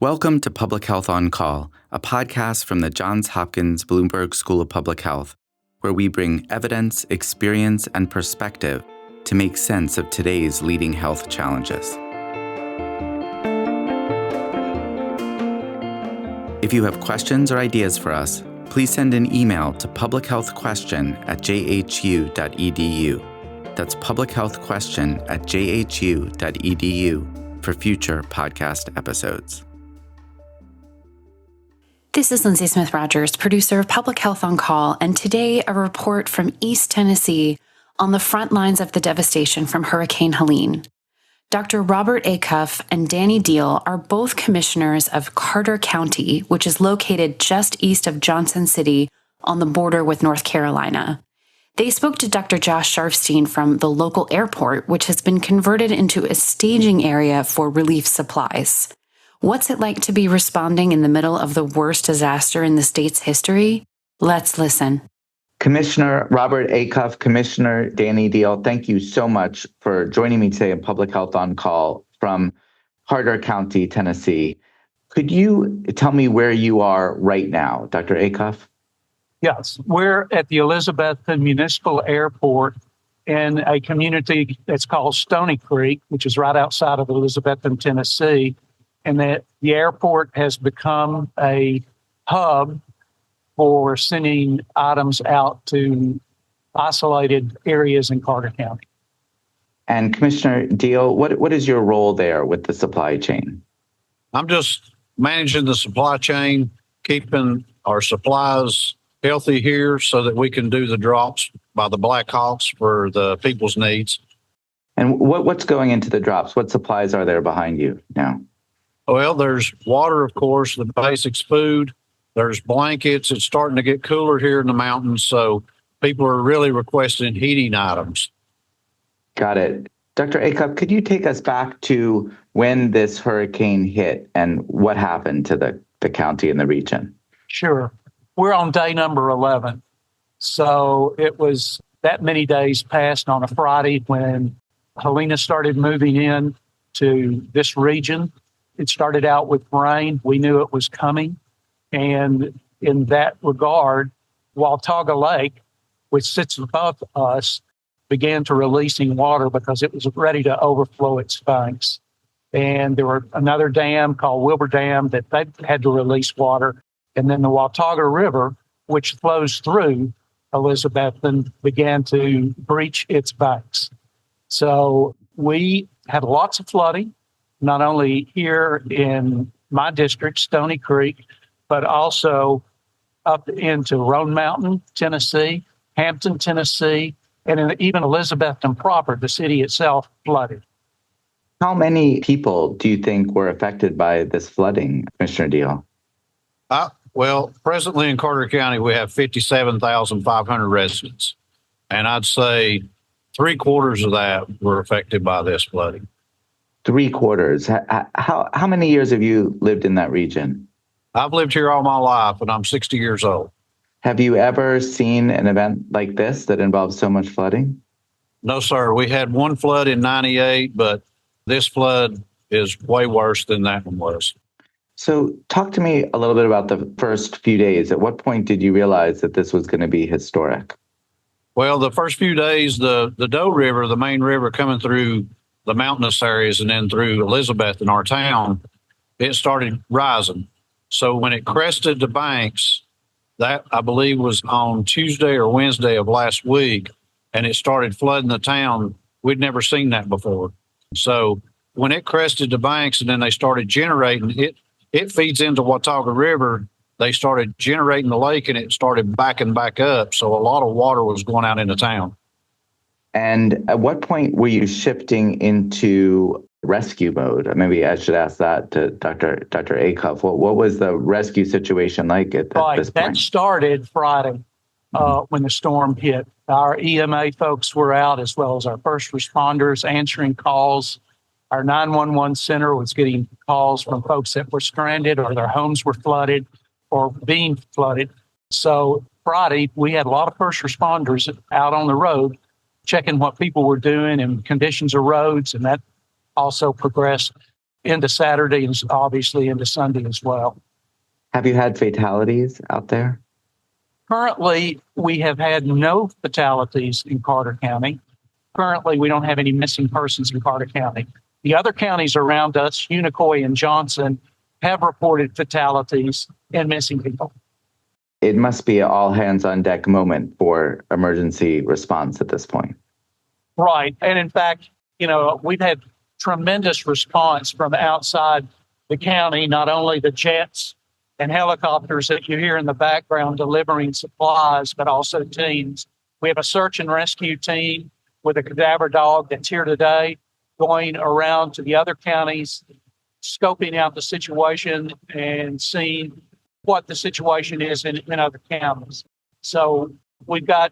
Welcome to Public Health on Call, a podcast from the Johns Hopkins Bloomberg School of Public Health, where we bring evidence, experience, and perspective to make sense of today's leading health challenges. If you have questions or ideas for us, please send an email to publichealthquestion@jhu.edu. That's publichealthquestion@jhu.edu for future podcast episodes. This is Lindsay Smith-Rogers, producer of Public Health on Call, and today a report from East Tennessee on the front lines of the devastation from Hurricane Helene. Dr. Robert Acuff and Danny Deal are both commissioners of Carter County, which is located just east of Johnson City on the border with North Carolina. They spoke to Dr. Josh Sharfstein from the local airport, which has been converted into a staging area for relief supplies. What's it like to be responding in the middle of the worst disaster in the state's history? Let's listen. Commissioner Robert Acuff, Commissioner Danny Deal, thank you so much for joining me today in Public Health on Call from Carter County, Tennessee. Could you tell me where you are right now, Dr. Acuff? Yes, we're at the Elizabethton Municipal Airport in a community that's called Stony Creek, which is right outside of Elizabethton, Tennessee. And that the airport has become a hub for sending items out to isolated areas in Carter County. And Commissioner Deal, what is your role there with the supply chain? I'm just managing the supply chain, keeping our supplies healthy here so that we can do the drops by the Blackhawks for the people's needs. And what's going into the drops? What supplies are there behind you now? Well, there's water, of course, the basics, food. There's blankets. It's starting to get cooler here in the mountains, so people are really requesting heating items. Got it. Dr. Acuff, could you take us back to when this hurricane hit and what happened to the county and the region? Sure. We're on day number 11. So it was that many days passed on a Friday when Helene started moving in to this region. It started out with rain. We knew it was coming. And in that regard, Watauga Lake, which sits above us, began to releasing water because it was ready to overflow its banks. And there were another dam called Wilbur Dam that they had to release water. And then the Watauga River, which flows through Elizabethton, began to breach its banks. So we had lots of flooding, not only here in my district, Stony Creek, but also up into Roan Mountain, Tennessee, Hampton, Tennessee, and even Elizabethton proper, the city itself, flooded. How many people do you think were affected by this flooding, Commissioner Deal? Well, presently in Carter County, we have 57,500 residents. And I'd say 3/4 of that were affected by this flooding. 3/4. How many years have you lived in that region? I've lived here all my life, and I'm 60 years old. Have you ever seen an event like this that involves so much flooding? No, sir. We had one flood in 98, but this flood is way worse than that one was. So talk to me a little bit about the first few days. At what point did you realize that this was going to be historic? Well, the first few days, the Doe River, the main river coming through the mountainous areas and then through Elizabeth in our town, it started rising. So when it crested the banks, that I believe was on Tuesday or Wednesday of last week, and it started flooding the town. We'd never seen that before. So when it crested the banks and then they started generating, it feeds into Watauga River. They started generating the lake and it started backing back up. So a lot of water was going out into town. And at what point were you shifting into rescue mode? Maybe I should ask that to Dr. Acuff. What was the rescue situation like at this point? That started Friday when the storm hit. Our EMA folks were out, as well as our first responders answering calls. Our 911 center was getting calls from folks that were stranded or their homes were flooded or being flooded. So Friday, we had a lot of first responders out on the road checking what people were doing and conditions of roads, and that also progressed into Saturday and obviously into Sunday as well. Have you had fatalities out there? Currently, we have had no fatalities in Carter County. Currently, we don't have any missing persons in Carter County. The other counties around us, Unicoi and Johnson, have reported fatalities and missing people. It must be an all hands on deck moment for emergency response at this point. Right. And in fact, we've had tremendous response from outside the county, not only the jets and helicopters that you hear in the background delivering supplies, but also teams. We have a search and rescue team with a cadaver dog that's here today, going around to the other counties, scoping out the situation and seeing what the situation is in other counties. So we've got,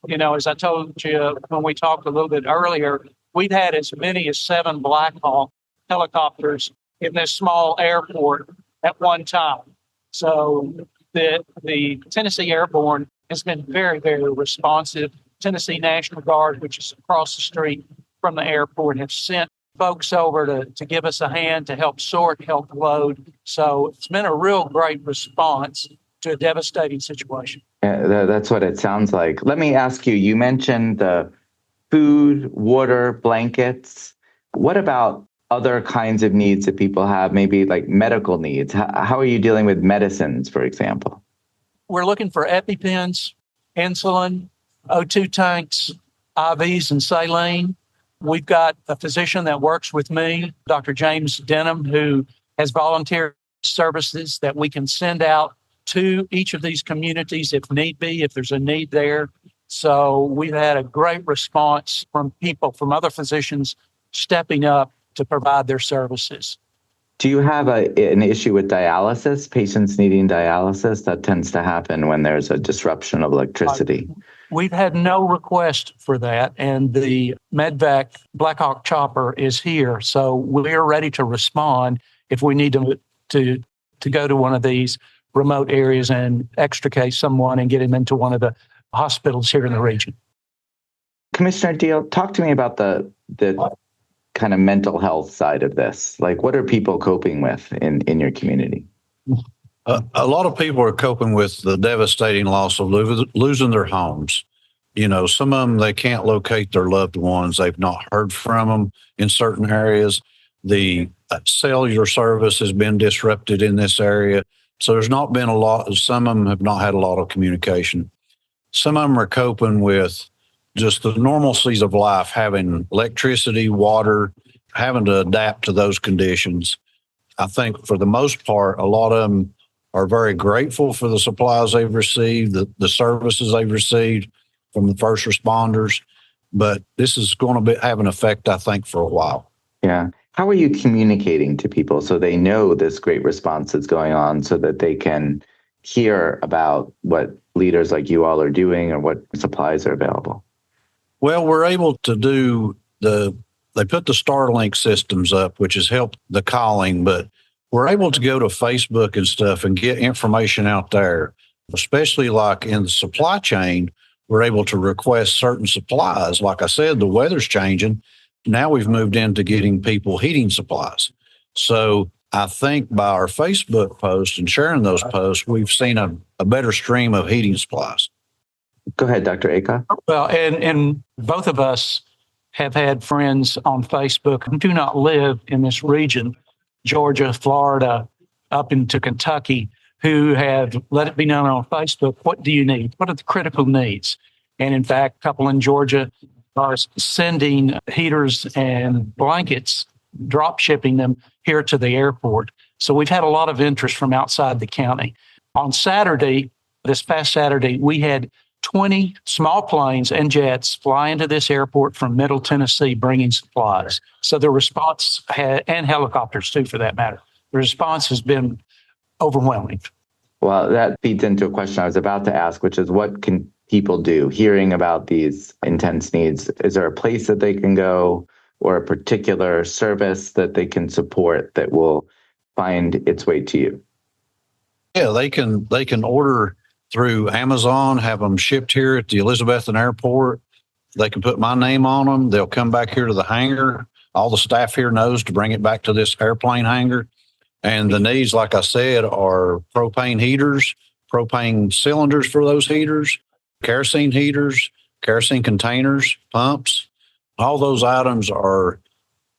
as I told you when we talked a little bit earlier, we've had as many as 7 Black Hawk helicopters in this small airport at one time. So the Tennessee Airborne has been very, very responsive. Tennessee National Guard, which is across the street from the airport, have sent folks over to give us a hand to help sort, help load. So it's been a real great response to a devastating situation. That's what it sounds like. Let me ask you, you mentioned the food, water, blankets. What about other kinds of needs that people have, maybe like medical needs? How are you dealing with medicines, for example? We're looking for EpiPens, insulin, O2 tanks, IVs, and saline. We've got a physician that works with me, Dr. James Denham, who has volunteer services that we can send out to each of these communities if need be, if there's a need there. So we've had a great response from people, from other physicians stepping up to provide their services. Do you have an issue with dialysis, patients needing dialysis? That tends to happen when there's a disruption of electricity. We've had no request for that, and the Medvac Black Hawk chopper is here, so we're ready to respond if we need to go to one of these remote areas and extricate someone and get him into one of the hospitals here in the region. Commissioner Deal, talk to me about the kind of mental health side of this. Like, what are people coping with in your community? A lot of people are coping with the devastating loss of losing their homes. Some of them, they can't locate their loved ones. They've not heard from them in certain areas. The cellular service has been disrupted in this area. So there's not been a lot. Some of them have not had a lot of communication. Some of them are coping with just the normalcies of life, having electricity, water, having to adapt to those conditions. I think for the most part, a lot of them are very grateful for the supplies they've received, the services they've received from the first responders. But this is going to have an effect, I think, for a while. Yeah. How are you communicating to people so they know this great response that's going on so that they can hear about what leaders like you all are doing or what supplies are available? Well, we're able to do they put the Starlink systems up, which has helped the calling, but we're able to go to Facebook and stuff and get information out there, especially like in the supply chain. We're able to request certain supplies. Like I said, the weather's changing. Now we've moved into getting people heating supplies. So I think by our Facebook posts and sharing those posts, we've seen a better stream of heating supplies. Go ahead, Dr. Acuff. Well, and both of us have had friends on Facebook who do not live in this region, Georgia, Florida, up into Kentucky, who have let it be known on Facebook, what do you need? What are the critical needs? And in fact, a couple in Georgia are sending heaters and blankets, drop shipping them here to the airport. So we've had a lot of interest from outside the county. On Saturday, this past Saturday, we had 20 small planes and jets fly into this airport from Middle Tennessee bringing supplies. So the response, and helicopters too, for that matter, the response has been overwhelming. Well, that feeds into a question I was about to ask, which is what can people do hearing about these intense needs? Is there a place that they can go or a particular service that they can support that will find its way to you? Yeah, they can order through Amazon, have them shipped here at the Elizabethton airport. They can put my name on them. They'll come back here to the hangar. All the staff here knows to bring it back to this airplane hangar. And the needs, like I said, are propane heaters, propane cylinders for those heaters, kerosene containers, pumps. All those items are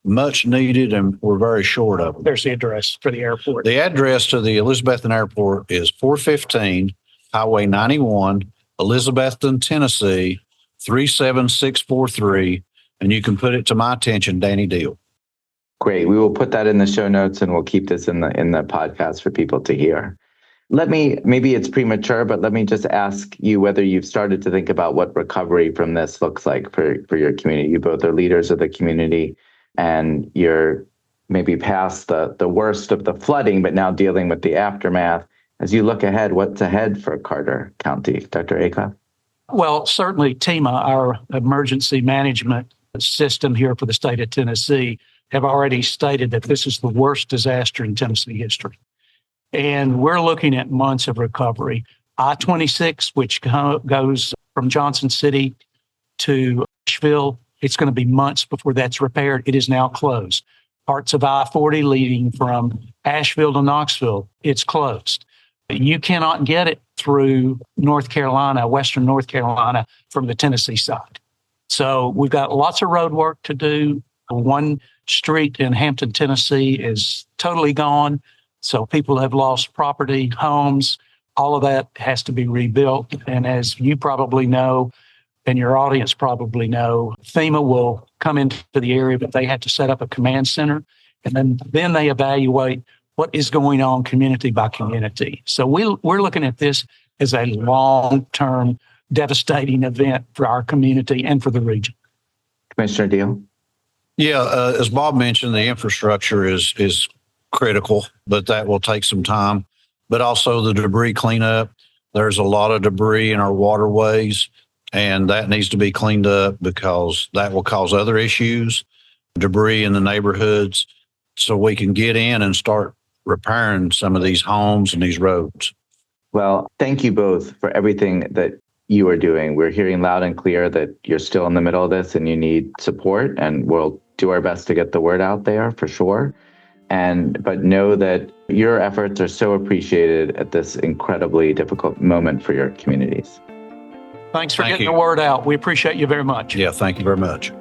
much needed, and we're very short of them. There's the address for the airport. The address to the Elizabethton Airport is 415 Highway 91, Elizabethton, Tennessee, 37643, and you can put it to my attention, Danny Deal. Great. We will put that in the show notes, and we'll keep this in the podcast for people to hear. Maybe it's premature, but let me just ask you whether you've started to think about what recovery from this looks like for your community. You both are leaders of the community, and you're maybe past the worst of the flooding, but now dealing with the aftermath. As you look ahead, what's ahead for Carter County? Dr. Acuff? Well, certainly TEMA, our emergency management system here for the state of Tennessee, have already stated that this is the worst disaster in Tennessee history. And we're looking at months of recovery. I-26, which goes from Johnson City to Asheville, it's going to be months before that's repaired. It is now closed. Parts of I-40 leading from Asheville to Knoxville, it's closed. You cannot get it through North Carolina, Western North Carolina, from the Tennessee side. So we've got lots of road work to do. One street in Hampton, Tennessee is totally gone. So people have lost property, homes, all of that has to be rebuilt. And as you probably know, and your audience probably know, FEMA will come into the area, but they have to set up a command center. And then they evaluate what is going on community by community. So we're looking at this as a long-term devastating event for our community and for the region. Commissioner Deal? Yeah, as Bob mentioned, the infrastructure is critical, but that will take some time. But also the debris cleanup. There's a lot of debris in our waterways, and that needs to be cleaned up because that will cause other issues, debris in the neighborhoods, so we can get in and start repairing some of these homes and these roads. Well, thank you both for everything that you are doing. We're hearing loud and clear that you're still in the middle of this and you need support, and we'll do our best to get the word out there for sure. But know that your efforts are so appreciated at this incredibly difficult moment for your communities. Thanks for getting the word out. We appreciate you very much. Yeah, thank you very much.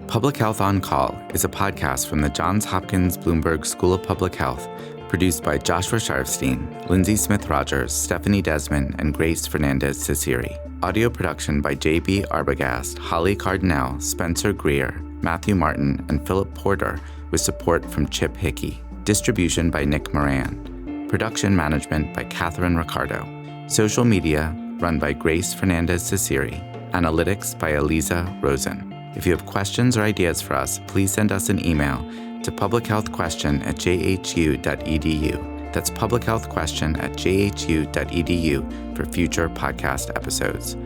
Public Health on Call is a podcast from the Johns Hopkins Bloomberg School of Public Health, produced by Joshua Sharfstein, Lindsay Smith-Rogers, Stephanie Desmond, and Grace Fernandez-Ciceri. Audio production by J.B. Arbogast, Holly Cardinale, Spencer Greer, Matthew Martin, and Philip Porter, with support from Chip Hickey. Distribution by Nick Moran. Production management by Catherine Ricardo. Social media run by Grace Fernandez-Ciceri. Analytics by Eliza Rosen. If you have questions or ideas for us, please send us an email to publichealthquestion@jhu.edu. That's publichealthquestion@jhu.edu for future podcast episodes.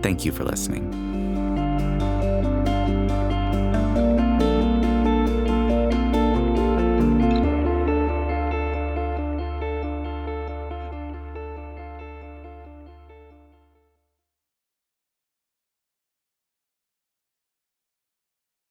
Thank you for listening.